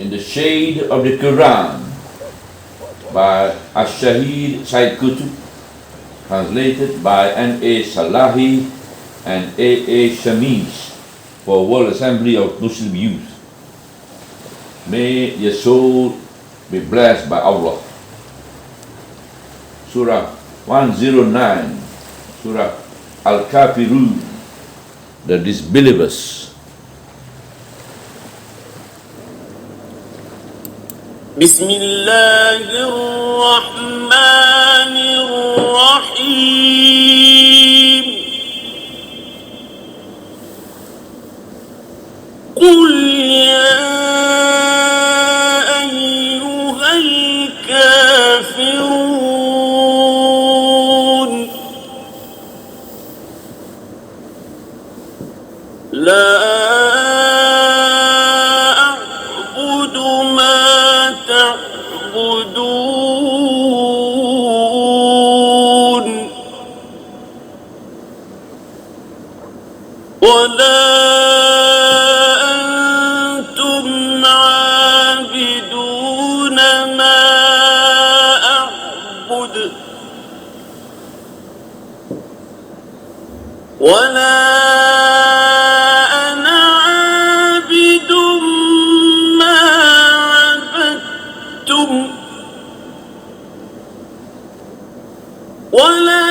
in the shade of the Qur'an by Sayyid Qutb, translated by N.A. Salahi and A.A. Shamis for World Assembly of Muslim Youth. May your soul be blessed by Allah. Surah 109, Surah Al Kafirun, the Disbelievers. Bismillahirrahmanirrahim. Qul ya ayyuhal kafirun la ولا أنتم عابدون ما أعبد ولا أنا عابد ما عبدتم ولا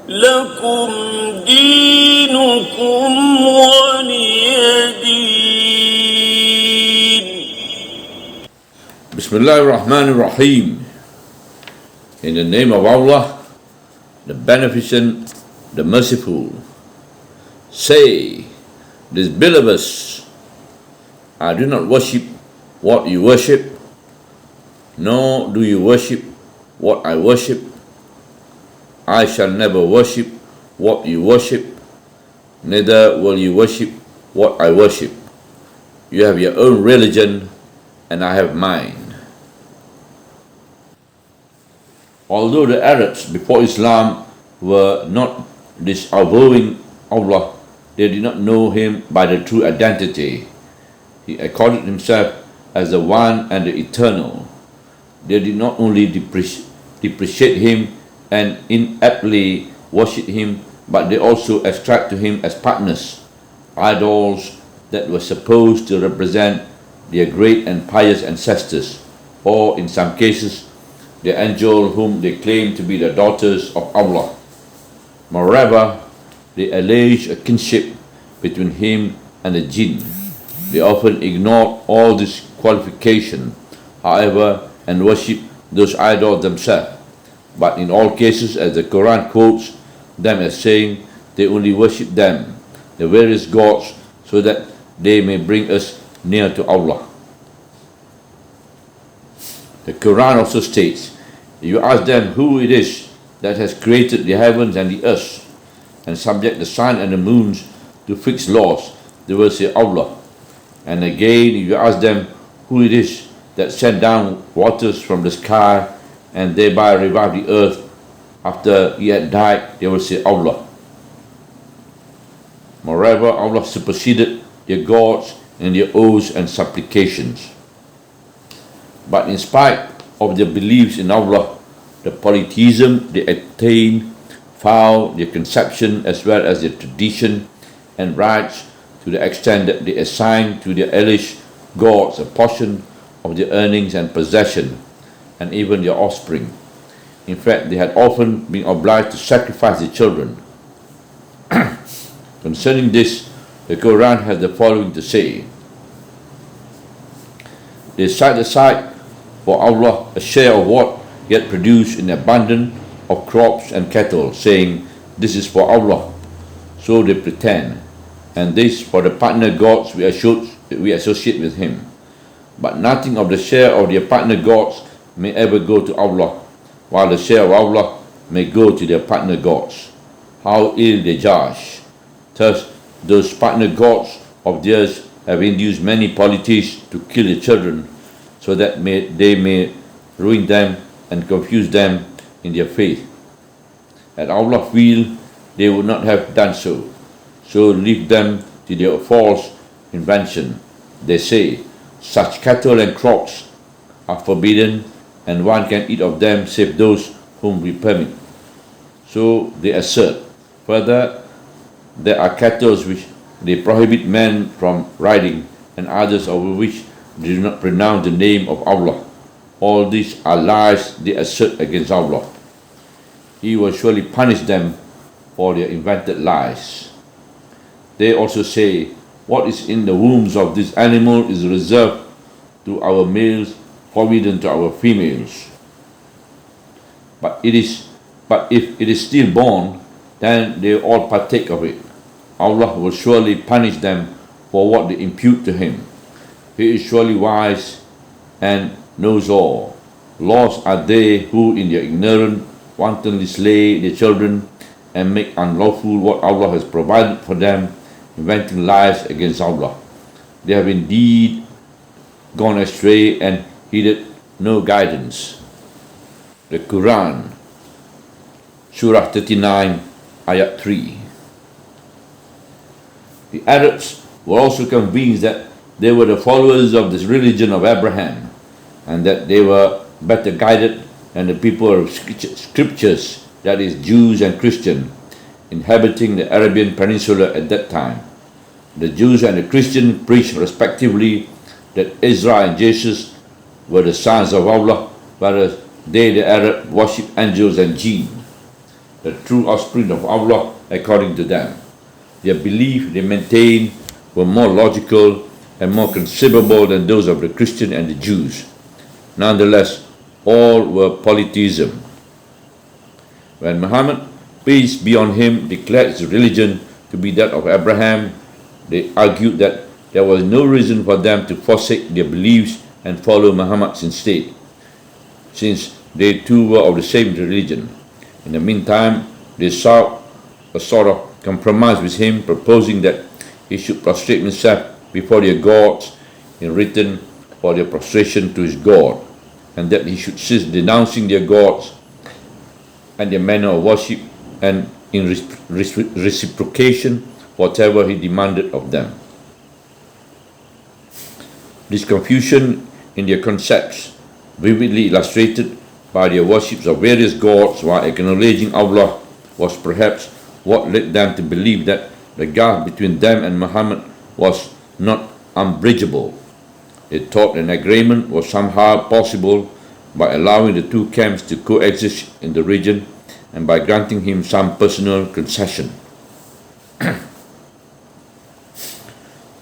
لكم دينكم ولي دين. Bismillahir Rahmanir Rahim. In the name of Allah, the Beneficent, the Merciful. Say, Disbelievers, I do not worship what you worship, nor do you worship what I worship. I shall never worship what you worship, neither will you worship what I worship. You have your own religion, and I have mine. Although the Arabs before Islam were not disavowing Allah, they did not know Him by the true identity. He accorded Himself as the One and the Eternal. They did not only depreciate Him and inaptly worship Him, but they also ascribed to Him as partners, idols that were supposed to represent their great and pious ancestors, or in some cases, the angel whom they claimed to be the daughters of Allah. Moreover, they alleged a kinship between Him and the jinn. They often ignored all this qualification, however, and worship those idols themselves. But in all cases, as the Quran quotes them as saying, they only worship them, the various gods, so that they may bring us near to Allah. The Quran also states, if you ask them who it is that has created the heavens and the earth, and subject the sun and the moons to fixed laws, they will say Allah. And again, if you ask them who it is that sent down waters from the sky, and thereby revive the earth after he had died, they will say Allah. Moreover, Allah superseded their gods and their oaths and supplications. But in spite of their beliefs in Allah, the polytheism they attained fouled their conception as well as their tradition and rites, to the extent that they assigned to their alleged gods a portion of their earnings and possession, and even their offspring. In fact, they had often been obliged to sacrifice their children. Concerning this, the Quran has the following to say: they set aside for Allah a share of what He had produced in abundance of crops and cattle, saying, this is for Allah. So they pretend, and this for the partner gods we associate with Him. But nothing of the share of their partner gods may ever go to Allah, while the share of Allah may go to their partner gods. How ill they judge! Thus, those partner gods of theirs have induced many polytheists to kill their children, so that they may ruin them and confuse them in their faith. Had Allah willed, they would not have done so. So leave them to their false invention. They say, such cattle and crops are forbidden, and one can eat of them save those whom we permit. So they assert. Further, there are cattle which they prohibit men from riding, and others over which they do not pronounce the name of Allah. All these are lies they assert against Allah. He will surely punish them for their invented lies. They also say, what is in the wombs of this animal is reserved to our males, forbidden to our females. But if it is still born, then they all partake of it. Allah will surely punish them for what they impute to him. He is surely wise and knows all. Lost are they who in their ignorance wantonly slay their children and make unlawful what Allah has provided for them, inventing lies against Allah. They have indeed gone astray and heeded no guidance. The Qur'an, Surah 39, Ayat 3. The Arabs were also convinced that they were the followers of this religion of Abraham, and that they were better guided than the people of scriptures, that is, Jews and Christians, inhabiting the Arabian Peninsula at that time. The Jews and the Christians preached respectively that Israel and Jesus were the sons of Allah, whereas they, the Arabs, worshipped angels and jinn, the true offspring of Allah according to them. Their belief they maintained were more logical and more conceivable than those of the Christian and the Jews. Nonetheless, all were polytheism. When Muhammad, peace be on him, declared his religion to be that of Abraham, they argued that there was no reason for them to forsake their beliefs and follow Muhammad's instead, since they too were of the same religion. In the meantime, they sought a sort of compromise with him, proposing that he should prostrate himself before their gods in return for their prostration to his God, and that he should cease denouncing their gods and their manner of worship, and in reciprocation whatever he demanded of them. This confusion in their concepts, vividly illustrated by their worships of various gods while acknowledging Allah, was perhaps what led them to believe that the gulf between them and Muhammad was not unbridgeable. They thought an agreement was somehow possible by allowing the two camps to coexist in the region and by granting him some personal concession.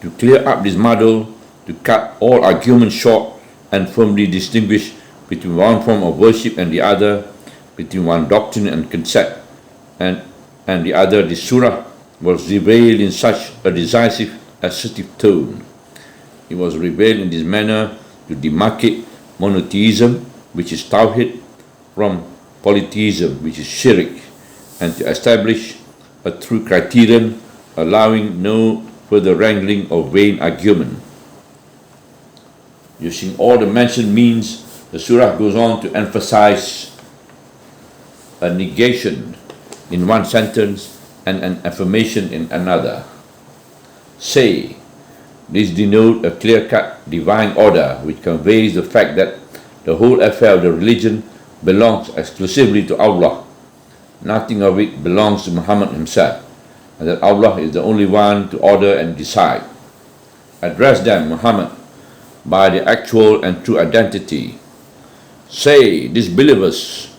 To clear up this muddle, to cut all argument short and firmly distinguish between one form of worship and the other, between one doctrine and concept and the other, the surah was revealed in such a decisive, assertive tone. It was revealed in this manner to demarcate monotheism, which is tawhid, from polytheism, which is shirk, and to establish a true criterion, allowing no further wrangling or vain argument. Using all the mentioned means, the surah goes on to emphasize a negation in one sentence and an affirmation in another. Say, this denotes a clear-cut divine order which conveys the fact that the whole affair of the religion belongs exclusively to Allah. Nothing of it belongs to Muhammad himself, and that Allah is the only one to order and decide. Address them, Muhammad, by their actual and true identity. Say, disbelievers,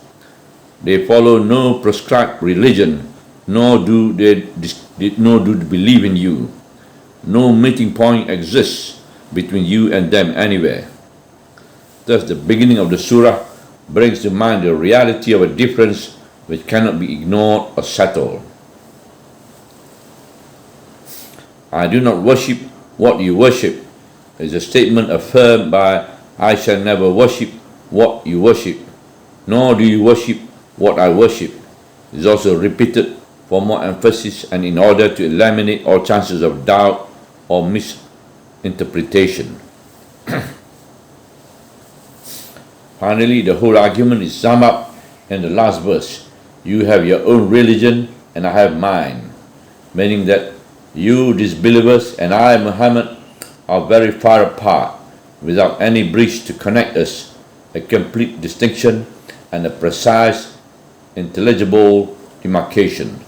they follow no prescribed religion, nor do they believe in you. No meeting point exists between you and them anywhere. Thus, the beginning of the surah brings to mind the reality of a difference which cannot be ignored or settled. I do not worship what you worship is a statement affirmed by I shall never worship what you worship, nor do you worship what I worship. It is also repeated for more emphasis and in order to eliminate all chances of doubt or misinterpretation. Finally, the whole argument is summed up in the last verse. You have your own religion and I have mine. Meaning that you disbelievers and I, Muhammad, are very far apart, without any bridge to connect us, a complete distinction and a precise, intelligible demarcation.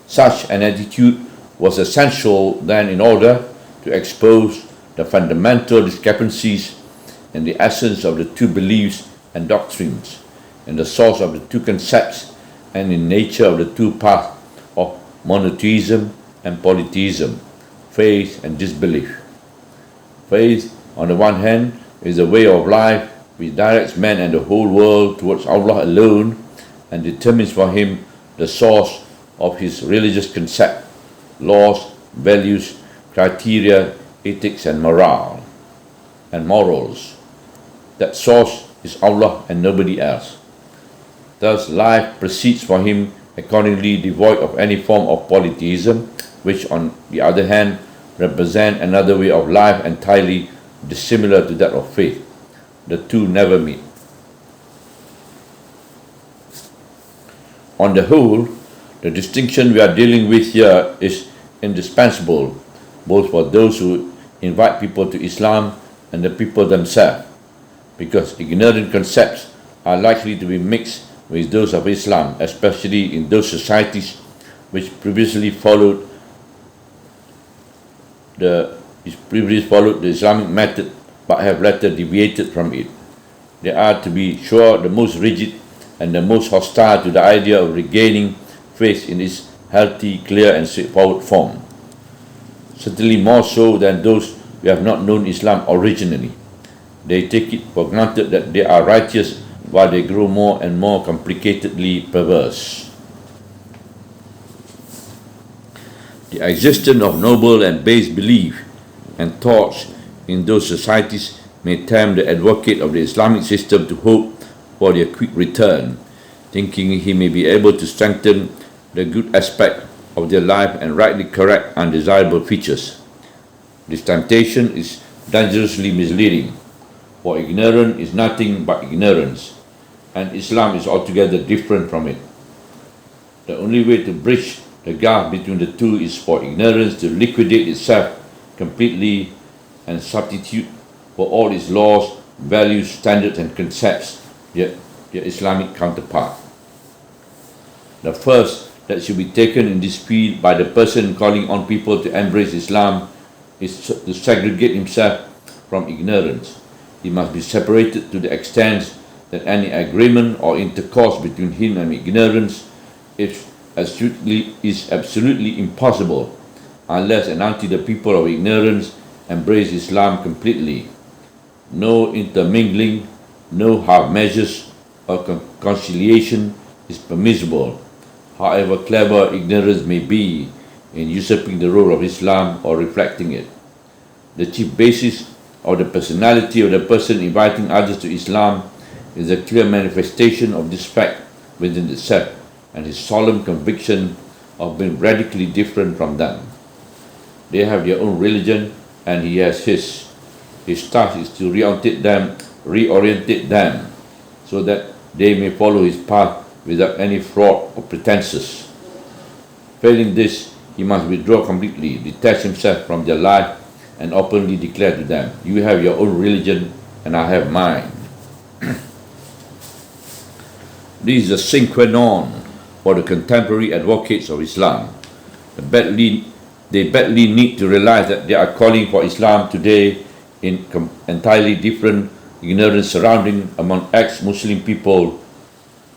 Such an attitude was essential then in order to expose the fundamental discrepancies in the essence of the two beliefs and doctrines, in the source of the two concepts, and in nature of the two paths of monotheism and polytheism, faith and disbelief. Faith, on the one hand, is a way of life which directs man and the whole world towards Allah alone and determines for him the source of his religious concept, laws, values, criteria, ethics and morals. That source is Allah and nobody else. Thus life proceeds for him accordingly devoid of any form of polytheism, which on the other hand represent another way of life entirely dissimilar to that of faith. The two never meet. On the whole, the distinction we are dealing with here is indispensable, both for those who invite people to Islam and the people themselves, because ignorant concepts are likely to be mixed with those of Islam, especially in those societies which previously followed the Islamic method but have later deviated from it. They are, to be sure, the most rigid and the most hostile to the idea of regaining faith in its healthy, clear and straightforward form. Certainly more so than those who have not known Islam originally. They take it for granted that they are righteous while they grow more and more complicatedly perverse. The existence of noble and base belief and thoughts in those societies may tempt the advocate of the Islamic system to hope for their quick return, thinking he may be able to strengthen the good aspect of their life and rightly correct undesirable features. This temptation is dangerously misleading, for ignorance is nothing but ignorance, and Islam is altogether different from it. The only way to bridge the gulf between the two is for ignorance to liquidate itself completely and substitute for all its laws, values, standards and concepts their Islamic counterpart. The first that should be taken in this field by the person calling on people to embrace Islam is to segregate himself from ignorance. He must be separated to the extent that any agreement or intercourse between him and ignorance is absolutely impossible unless and until the people of ignorance embrace Islam completely. No intermingling, no half measures or conciliation is permissible, however clever ignorance may be in usurping the role of Islam or reflecting it. The chief basis of the personality of the person inviting others to Islam is a clear manifestation of this fact within itself and his solemn conviction of being radically different from them. They have their own religion and he has his. His task is to reorientate them so that they may follow his path without any fraud or pretenses. Failing this, he must withdraw completely, detach himself from their life and openly declare to them, you have your own religion and I have mine. This is a sine qua non for the contemporary advocates of Islam. They badly need to realize that they are calling for Islam today in entirely different ignorant surrounding among ex-Muslim people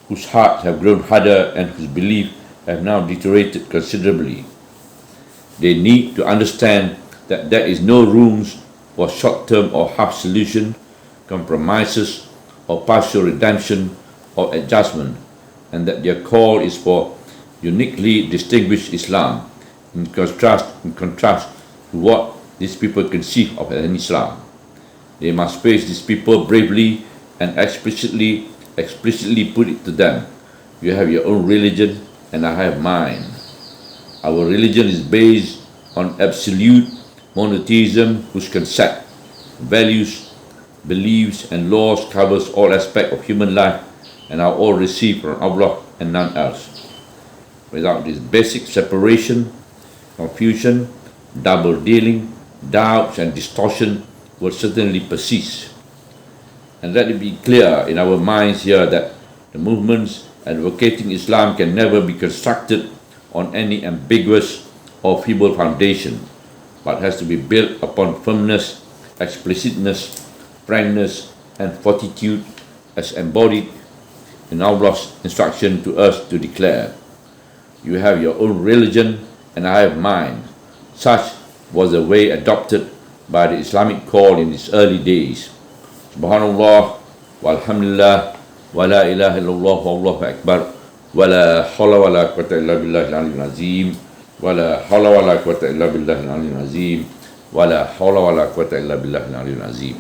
whose hearts have grown harder and whose beliefs have now deteriorated considerably. They need to understand that there is no room for short-term or half solution, compromises or partial redemption or adjustment, and that their call is for uniquely distinguished Islam in contrast to what these people conceive of as an Islam. They must face these people bravely and explicitly put it to them, you have your own religion and I have mine. Our religion is based on absolute monotheism whose concept, values, beliefs and laws covers all aspects of human life and are all received from Allah and none else. Without this basic separation, confusion, double dealing, doubts and distortion will certainly persist. And let it be clear in our minds here that the movements advocating Islam can never be constructed on any ambiguous or feeble foundation, but has to be built upon firmness, explicitness, frankness, and fortitude as embodied in Allah's instruction to us to declare, "You have your own religion and I have mine." Such was the way adopted by the Islamic call in its early days. Subhanallah, walhamdulillah, wa la ilaha illallah, wallahu akbar, wa la hawla wa la quwwata illa billahi al-aliyyil azim, wa la hawla wa la quwwata illa billahi al-aliyyil azim, wa la hawla wa la quwwata illa billahi al-aliyyil azim.